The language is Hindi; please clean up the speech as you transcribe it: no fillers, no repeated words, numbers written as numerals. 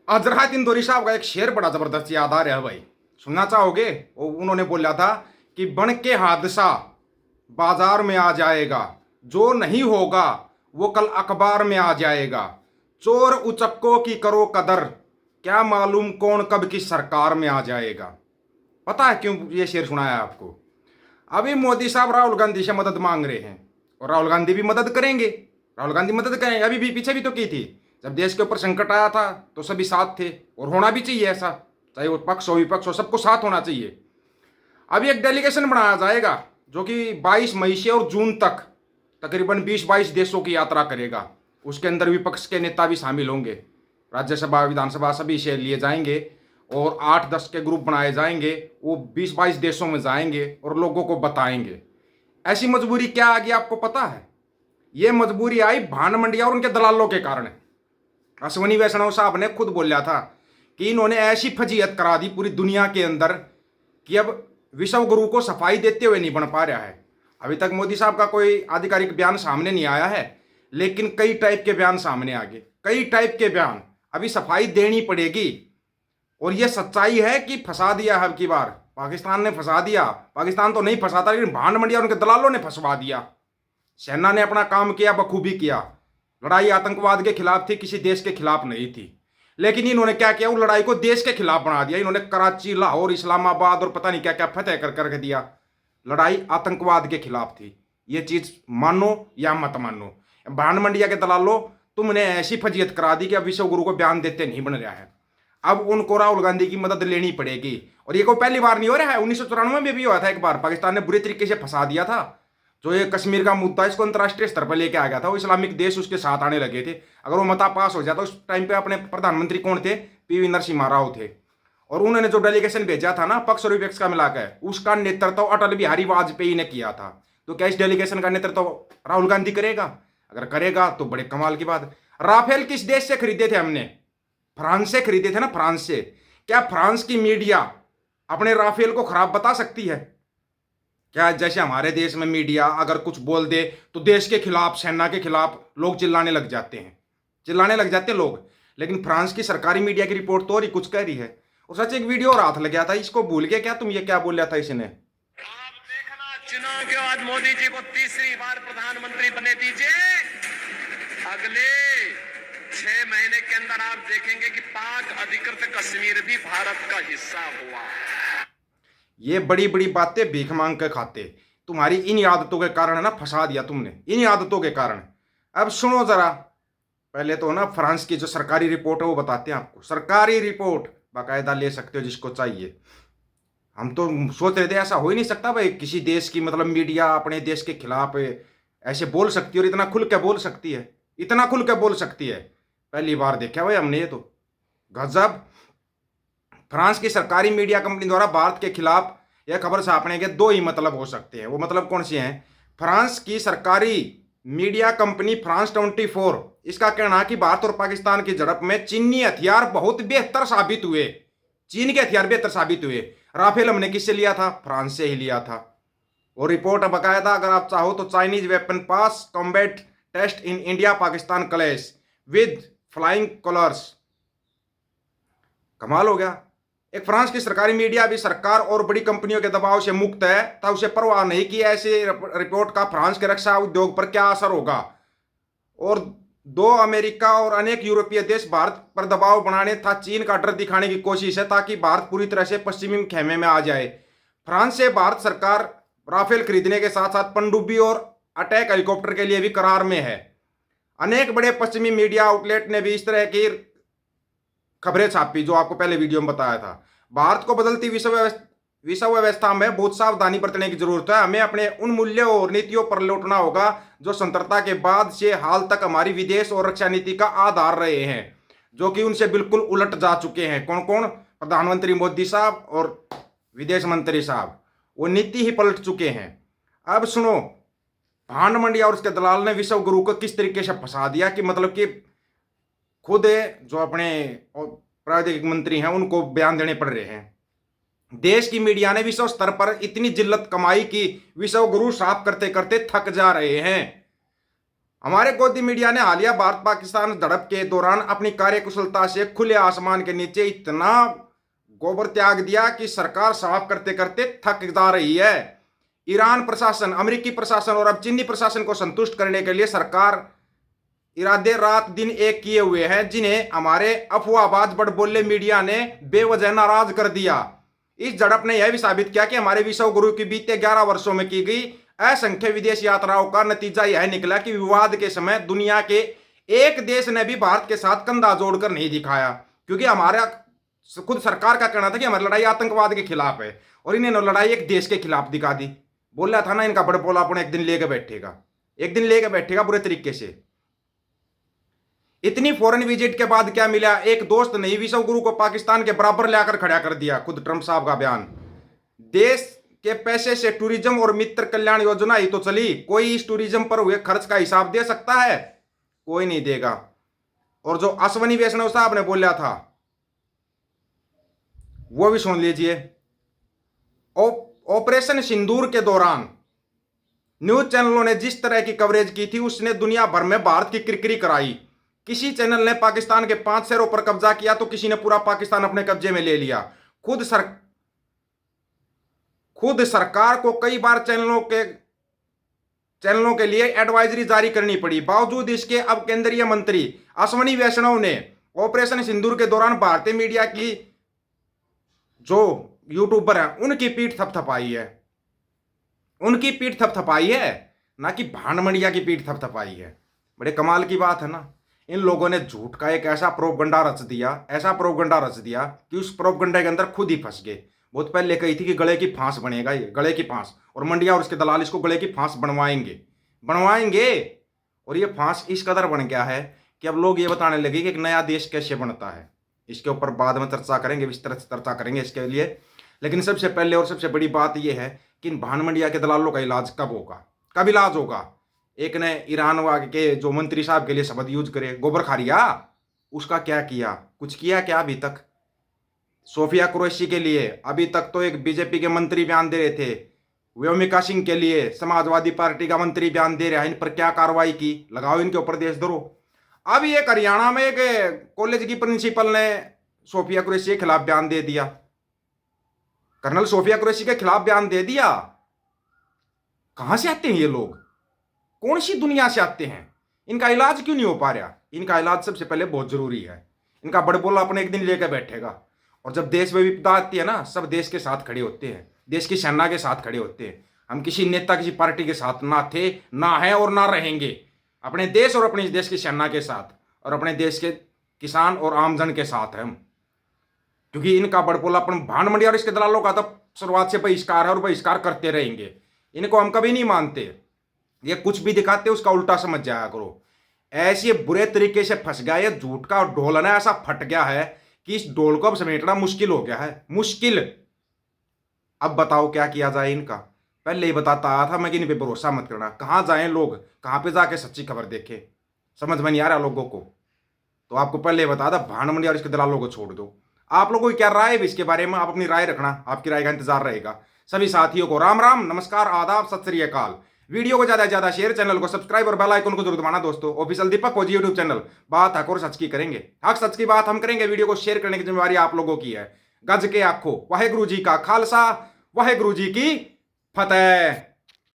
अजरहात इंदौरी साहब का एक शेर बड़ा जबरदस्त याद आ रहा है भाई, सुनना चाहोगे? उन्होंने बोला था कि बन के हादसा बाजार में आ जाएगा, जो नहीं होगा वो कल अखबार में आ जाएगा। चोर उचक्कों की करो कदर, क्या मालूम कौन कब की सरकार में आ जाएगा। पता है क्यों ये शेर सुनाया आपको? अभी मोदी साहब राहुल गांधी से मदद मांग रहे हैं और राहुल गांधी भी मदद करेंगे। राहुल गांधी मदद करेंगे, अभी भी पीछे भी तो की थी। जब देश के ऊपर संकट आया था तो सभी साथ थे, और होना भी चाहिए ऐसा, चाहे वो पक्ष हो विपक्ष हो, सबको साथ होना चाहिए। अभी एक डेलीगेशन बनाया जाएगा जो कि 22 मई से और जून तक तकरीबन 20-22 देशों की यात्रा करेगा। उसके अंदर विपक्ष के नेता भी शामिल होंगे, राज्यसभा विधानसभा सभी से लिए जाएंगे और 8-10 के ग्रुप बनाए जाएंगे। वो 20-22 देशों में जाएंगे और लोगों को बताएंगे। ऐसी मजबूरी क्या आ गई आपको पता है? ये मजबूरी आई भान मंडिया और उनके दलालों के कारण। अश्वनी वैष्णव साहब ने खुद बोला था कि इन्होंने ऐसी फजीयत करा दी पूरी दुनिया के अंदर कि अब विश्व गुरु को सफाई देते हुए नहीं बन पा रहा है। अभी तक मोदी साहब का कोई आधिकारिक बयान सामने नहीं आया है, लेकिन कई टाइप के बयान सामने आ गए, कई टाइप के बयान। अभी सफाई देनी पड़ेगी। और यह सच्चाई है कि फंसा दिया है, अब की बार पाकिस्तान ने फंसा दिया। पाकिस्तान तो नहीं फंसाता, लेकिन भान मंडिया और उनके दलालों ने फंसवा दिया। सेना ने अपना काम किया, बखूबी किया। लड़ाई आतंकवाद के खिलाफ थी, किसी देश के खिलाफ नहीं थी। लेकिन इन्होंने क्या किया, वो लड़ाई को देश के खिलाफ बना दिया। इन्होंने कराची, लाहौर, इस्लामाबाद और पता नहीं क्या क्या फतेह कर करके दिया। लड़ाई आतंकवाद के खिलाफ थी। ये चीज मानो या मत मानो, भान मंडिया के दलालों, तुमने ऐसी फजीयत करा दी कि अब विश्व गुरु को बयान देते नहीं बन रहा है। अब उनको राहुल गांधी की मदद लेनी पड़ेगी। और ये कोई पहली बार नहीं हो रहा है, 1994 में भी हुआ था एक बार। पाकिस्तान ने बुरी तरीके से फंसा दिया था। जो ये कश्मीर का मुद्दा, इसको अंतर्राष्ट्रीय स्तर पर लेके आ गया था। वो इस्लामिक देश उसके साथ आने लगे थे। अगर वो मता पास हो जाता, उस टाइम पे अपने प्रधानमंत्री कौन थे? पीवी नरसिम्हा राव थे। और उन्होंने जो डेलीगेशन भेजा था ना, पक्ष और विपक्ष का मिलाकर, उसका नेतृत्व अटल बिहारी वाजपेयी ने किया था। तो क्या इस डेलीगेशन का नेतृत्व राहुल गांधी करेगा? अगर करेगा तो बड़े कमाल की बात। राफेल किस देश से खरीदे थे हमने? फ्रांस से खरीदे थे ना, फ्रांस से। क्या फ्रांस की मीडिया अपने राफेल को खराब बता सकती है? क्या जैसे हमारे देश में मीडिया अगर कुछ बोल दे तो देश के खिलाफ, सेना के खिलाफ लोग चिल्लाने लग जाते हैं, चिल्लाने लग जाते हैं लोग। लेकिन फ्रांस की सरकारी मीडिया की रिपोर्ट तो और ही कुछ कह रही है। और सच एक वीडियो और हाथ लग गया था, इसको भूल गया क्या तुम? ये क्या बोल रहा था इसने? आप देखना, चुनाव के बाद मोदी जी को तीसरी बार प्रधानमंत्री बने दीजिए। अगले 6 महीने के अंदर आप देखेंगे कि पाक अधिकृत कश्मीर भी भारत का हिस्सा हुआ। ये बड़ी बड़ी बातें भीख मांग के खाते। तुम्हारी इन आदतों के कारण है ना, फंसा दिया तुमने, इन आदतों के कारण। अब सुनो जरा, पहले तो ना फ्रांस की जो सरकारी रिपोर्ट है वो बताते हैं आपको। सरकारी रिपोर्ट बाकायदा ले सकते हो जिसको चाहिए। हम तो सोच रहे थे ऐसा हो ही नहीं सकता भाई, किसी देश की मतलब मीडिया अपने देश के खिलाफ ऐसे बोल सकती है और इतना खुल के बोल सकती है, इतना खुल के बोल सकती है। पहली बार देखा भाई हमने ये तो, गजब। फ्रांस की सरकारी मीडिया कंपनी द्वारा भारत के खिलाफ यह खबर छापने के दो ही मतलब हो सकते हैं। वो मतलब कौन से हैं? फ्रांस की सरकारी मीडिया कंपनी फ्रांस 24, इसका कहना है कि भारत और पाकिस्तान की झड़प में चीनी हथियार बहुत बेहतर साबित हुए। चीन के हथियार बेहतर साबित हुए। राफेल हमने किससे लिया था? फ्रांस से ही लिया था। और रिपोर्ट बकायदा अगर आप चाहो तो, Chinese weapon pass combat test in India Pakistan clash with flying colours. कमाल हो गया। एक फ्रांस की सरकारी मीडिया भी सरकार और बड़ी कंपनियों के दबाव से मुक्त है, तब उसे परवाह नहीं कि ऐसे रिपोर्ट का फ्रांस के रक्षा उद्योग पर क्या असर होगा। और दो अमेरिका और अनेक यूरोपीय देश भारत पर दबाव बनाने तथा चीन का डर दिखाने की कोशिश है, ताकि भारत पूरी तरह से पश्चिमी खेमे में आ जाए। फ्रांस से भारत सरकार राफेल खरीदने के साथ साथ पनडुब्बी और अटैक हेलीकॉप्टर के लिए भी करार में है। अनेक बड़े पश्चिमी मीडिया आउटलेट ने भी इस तरह की खबरें छापी जो आपको पहले वीडियो में बताया था। भारत को बदलती विश्व व्यवस्था में बहुत सावधानी बरतने की जरूरत है। हमें अपने उन मूल्यों और नीतियों पर लौटना होगा जो स्वतंत्रता के बाद से हाल तक हमारी विदेश और रक्षा नीति का आधार रहे हैं, जो कि उनसे बिल्कुल उलट जा चुके हैं। कौन कौन? प्रधानमंत्री मोदी साहब और विदेश मंत्री साहब, वो नीति ही पलट चुके हैं। अब सुनो, भांड मंडिया और उसके दलाल ने विश्व गुरु को किस तरीके से फंसा दिया कि मतलब कि खुद जो अपने प्रादेशिक मंत्री हैं उनको बयान देने पड़ रहे हैं। देश की मीडिया ने विश्व स्तर पर इतनी जिल्लत कमाई कि विश्व गुरु साफ करते करते थक जा रहे हैं। हमारे गोदी मीडिया ने हालिया भारत पाकिस्तान झड़प के दौरान अपनी कार्यकुशलता से खुले आसमान के नीचे इतना गोबर त्याग दिया कि सरकार साफ करते करते थक जा रही है। ईरान प्रशासन, अमेरिकी प्रशासन और अब चीनी प्रशासन को संतुष्ट करने के लिए सरकार इरादे रात दिन एक किए हुए हैं, जिन्हें हमारे अफवाहबाज बड़बोले मीडिया ने बेवजह नाराज कर दिया। इस झड़प ने यह भी साबित किया कि हमारे विश्व गुरु की बीते 11 वर्षों में की गई असंख्य विदेश यात्राओं का नतीजा यह निकला कि विवाद के समय दुनिया के एक देश ने भी भारत के साथ कंधा जोड़कर नहीं दिखाया, क्योंकि हमारा खुद सरकार का कहना था कि हमारी लड़ाई आतंकवाद के खिलाफ है और इन्हें लड़ाई एक देश के खिलाफ दिखा दी। बोल रहा था ना इनका बड़बोलापन एक दिन लेके बैठेगा, एक दिन लेके बैठेगा बुरे तरीके से। इतनी फॉरेन विजिट के बाद क्या मिला? एक दोस्त नहीं, विश्व गुरु को पाकिस्तान के बराबर लाकर खड़ा कर दिया। खुद ट्रंप साहब का बयान, देश के पैसे से टूरिज्म और मित्र कल्याण योजना ही तो चली, कोई इस टूरिज्म पर हुए खर्च का हिसाब दे सकता है? कोई नहीं देगा। और जो अश्वनी वैष्णव साहब ने बोला था वो भी सुन लीजिए। ऑपरेशन सिंदूर के दौरान न्यूज चैनलों ने जिस तरह की कवरेज की थी उसने दुनिया भर में भारत की किरकिरी कराई। किसी चैनल ने पाकिस्तान के 5 शहरों पर कब्जा किया तो किसी ने पूरा पाकिस्तान अपने कब्जे में ले लिया। खुद सरकार को कई बार चैनलों के लिए एडवाइजरी जारी करनी पड़ी। बावजूद इसके अब केंद्रीय मंत्री अश्वनी वैष्णव ने ऑपरेशन सिंदूर के दौरान भारतीय मीडिया की जो यूट्यूबर हैं उनकी पीठ थपथपाई है, उनकी पीठ थपथपाई है, ना कि भानमंडिया की पीठ थपथपाई है। बड़े कमाल की बात है ना। इन लोगों ने झूठ का एक ऐसा प्रोपगंडा रच दिया, ऐसा प्रोपगंडा रच दिया कि उस प्रोपगंडे के अंदर खुद ही फंस गए। बहुत पहले कही थी कि गले की फांस बनेगा ये, गले की फांस, और मंडिया और उसके दलाल इसको गले की फांस बनवाएंगे। और ये फांस इस कदर बन गया है कि अब लोग ये बताने लगे कि एक नया देश कैसे बनता है। इसके ऊपर बाद में चर्चा करेंगे, विस्तार से चर्चा करेंगे इसके लिए। लेकिन सबसे पहले और सबसे बड़ी बात यह है कि इन भानमंडिया के दलालों का इलाज कब होगा, कब इलाज होगा? एक ने ईरान के जो मंत्री साहब के लिए शब्द यूज करे, गोबर खारिया, उसका क्या किया? कुछ किया क्या अभी तक? सोफिया कुरैशी के लिए अभी तक तो एक बीजेपी के मंत्री बयान दे रहे थे, व्योमिका सिंह के लिए समाजवादी पार्टी का मंत्री बयान दे रहा है। इन पर क्या कार्रवाई की? लगाओ इनके ऊपर देशद्रोह। अभी एक हरियाणा में एक कॉलेज की प्रिंसिपल ने सोफिया कुरैशी के खिलाफ बयान दे दिया, कर्नल सोफिया कुरैशी के खिलाफ बयान दे दिया। कहां से आते हैं ये लोग? कौन सी दुनिया से आते हैं? इनका इलाज क्यों नहीं हो पा रहा? इनका इलाज सबसे पहले बहुत जरूरी है। इनका बड़बोला अपने एक दिन लेकर बैठेगा, और जब देश में विपदा आती है ना, सब देश के साथ खड़े होते हैं, देश की सेना के साथ खड़े होते हैं। हम किसी नेता, किसी पार्टी के साथ ना थे, ना है और ना रहेंगे। अपने देश और अपने देश की सेना के साथ और अपने देश के किसान और आमजन के साथ है हम। क्योंकि इनका बड़बोलापन, भानमंडिया और इसके दलालों का तो शुरुआत से बहिष्कार है और बहिष्कार करते रहेंगे। इनको हम कभी नहीं मानते। ये कुछ भी दिखाते उसका उल्टा समझ जाया करो। ऐसे बुरे तरीके से फंस गया ये झूठ का ढोल ना, ऐसा फट गया है कि इस ढोल को अब समेटना मुश्किल हो गया है, मुश्किल। अब बताओ क्या किया जाए इनका? पहले ही बताता आया था मैं कि इन पे भरोसा मत करना। कहाँ जाएं लोग, कहाँ पे जाके सच्ची खबर देखे? समझ में नहीं आ रहा लोगों को। तो आपको पहले ही बता था, भानमंडिया और इसके दलालों को छोड़ दो। आप लोगों की क्या राय है इसके बारे में? आप अपनी राय रखना, आपकी राय का इंतजार रहेगा। सभी साथियों को राम राम, नमस्कार, आदाब, सत श्री अकाल। वीडियो को ज्यादा से ज्यादा शेयर, चैनल को सब्सक्राइब और बेल आइकन को जरूर दबाना दोस्तों। ऑफिशियल दीपक फौजी यूट्यूब चैनल, बात हक और सच की करेंगे। हक सच की बात हम करेंगे। वीडियो को शेयर करने की जिम्मेवारी आप लोगों की है। गज के आखो, वाहेगुरु जी का खालसा, वाहेगुरु जी की फतेह।